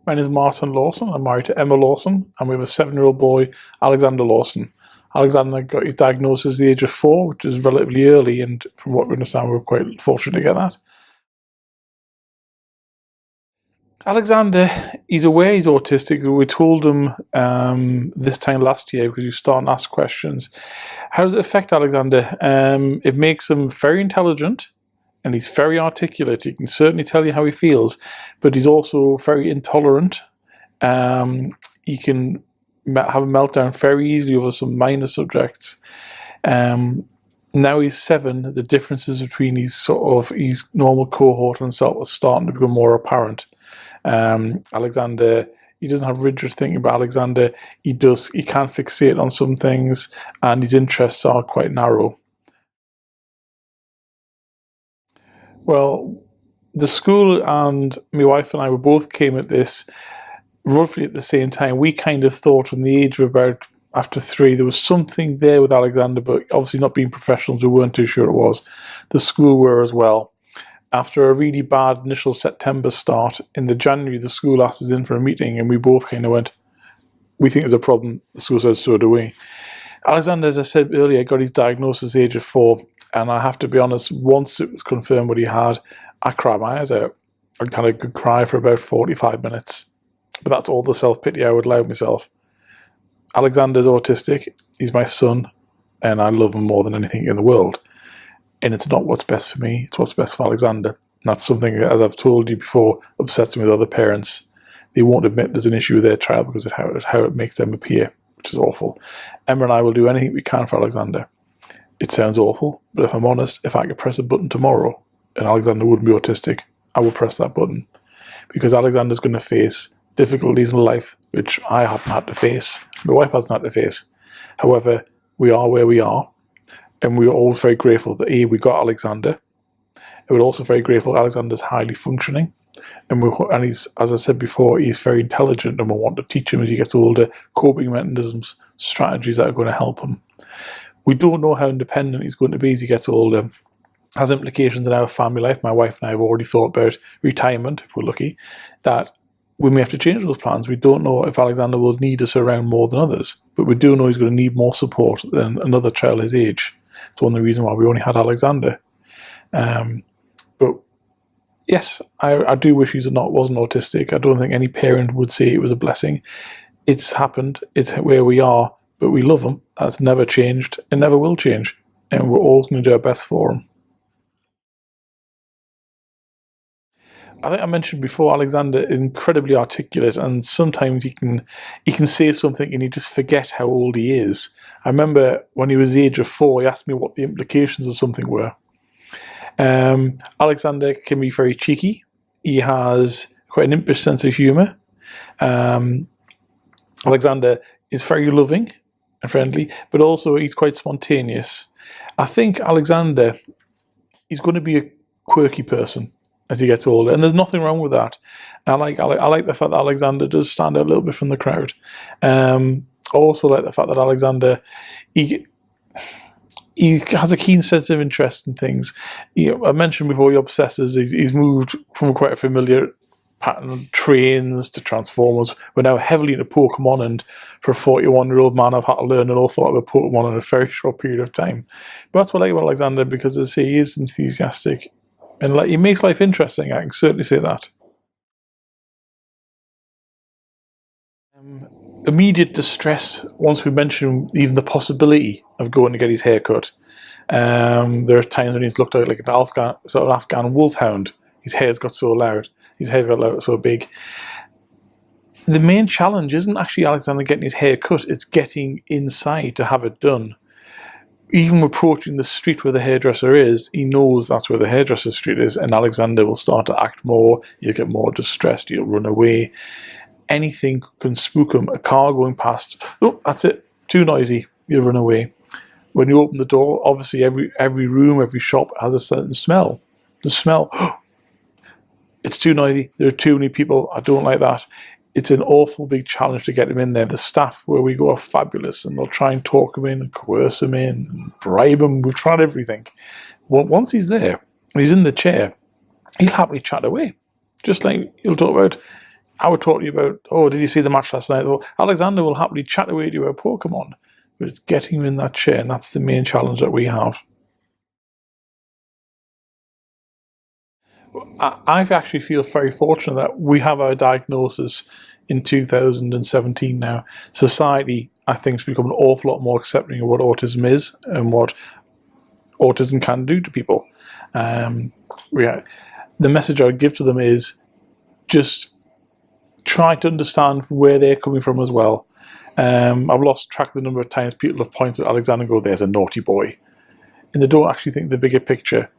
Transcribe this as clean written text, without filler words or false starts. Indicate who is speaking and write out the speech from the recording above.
Speaker 1: My name is Martin Lawson. I'm married to Emma Lawson, and we have a 7-year-old boy, Alexander Lawson. Alexander got his diagnosis at the age of 4, which is relatively early, and from what we understand, we're quite fortunate to get that. Alexander, he's aware he's autistic. We told him this time last year because you start to ask questions. How does it affect Alexander? It makes him very intelligent, and he's very articulate. He can certainly tell you how he feels, but he's also very intolerant. He can have a meltdown very easily over some minor subjects. Now he's 7, the differences between his normal cohort and himself are starting to become more apparent. Alexander, he doesn't have rigid thinking, but Alexander, he can fixate on some things, and his interests are quite narrow. Well, the school and my wife and I came at this roughly at the same time. We kind of thought from the age of about after 3, there was something there with Alexander, but obviously not being professionals, we weren't too sure it was. The school were as well. After a really bad initial September start, in the January, the school asked us in for a meeting, and we both kind of went, we think there's a problem. The school said, so do we. Alexander, as I said earlier, got his diagnosis at the age of 4, and I have to be honest, once it was confirmed what he had, I cried my eyes out. I kind of could cry for about 45 minutes. But that's all the self-pity I would allow myself. Alexander's autistic, he's my son, and I love him more than anything in the world. And it's not what's best for me, it's what's best for Alexander. And that's something, as I've told you before, upsets me with other parents. They won't admit there's an issue with their child because of how it makes them appear, which is awful. Emma and I will do anything we can for Alexander. It sounds awful, but if I'm honest, if I could press a button tomorrow and Alexander wouldn't be autistic, I will press that button. Because Alexander's going to face difficulties in life which I haven't had to face, my wife hasn't had to face. However, we are where we are, and we're all very grateful that we got Alexander. And we're also very grateful Alexander's highly functioning, and he's, as I said before, he's very intelligent, and we want to teach him as he gets older coping mechanisms, strategies that are going to help him. We don't know how independent he's going to be as he gets older. Has implications in our family life. My wife and I have already thought about retirement, if we're lucky, that we may have to change those plans. We don't know if Alexander will need us around more than others, but we do know he's going to need more support than another child his age. It's one of the reasons why we only had Alexander. But yes, I do wish he wasn't autistic. I don't think any parent would say it was a blessing. It's happened. It's where we are, but we love him. That's never changed and never will change. And we're always going to do our best for him. I think I mentioned before, Alexander is incredibly articulate, and sometimes he can say something and you just forget how old he is. I remember when he was the age of 4, he asked me what the implications of something were. Alexander can be very cheeky. He has quite an impish sense of humour. Alexander is very loving and friendly, but also he's quite spontaneous. I think Alexander is going to be a quirky person as he gets older, and there's nothing wrong with that. I like the fact that Alexander does stand out a little bit from the crowd. I also like the fact that Alexander, he has a keen sense of interest in things. I mentioned before he obsesses. He's moved from quite a familiar pattern of trains to Transformers. We're now heavily into Pokemon, and for a 41-year-old man, I've had to learn an awful lot about Pokemon in a very short period of time. But that's what I like about Alexander, because as I say, he is enthusiastic. And he makes life interesting, I can certainly say that. Immediate distress once we mention even the possibility of going to get his hair cut. There are times when he's looked out like an Afghan wolfhound. His hair's got so loud. His hair's got so big. The main challenge isn't actually Alexander getting his hair cut, it's getting inside to have it done. Even approaching the street where the hairdresser is, he knows that's where the hairdresser street is, and Alexander will start to act more, he'll get more distressed, he'll run away. Anything can spook him. A car going past, oh, that's it, too noisy, he'll run away. When you open the door, obviously every room, every shop has a certain smell. The smell, oh, it's too noisy, there are too many people, I don't like that. It's an awful big challenge to get him in there. The staff where we go are fabulous, and they'll try and talk him in and coerce him in and bribe him. We've tried everything. Well, once he's there and he's in the chair, he'll happily chat away. Just like he'll talk about I would talk to you about, oh, did you see the match last night? Well, Alexander will happily chat away to you about Pokemon, but it's getting him in that chair, and that's the main challenge that we have. I actually feel very fortunate that we have our diagnosis in 2017 now. Society, I think, has become an awful lot more accepting of what autism is and what autism can do to people. The message I would give to them is just try to understand where they're coming from as well. I've lost track of the number of times people have pointed at Alexander and go, there's a naughty boy. And they don't actually think the bigger picture.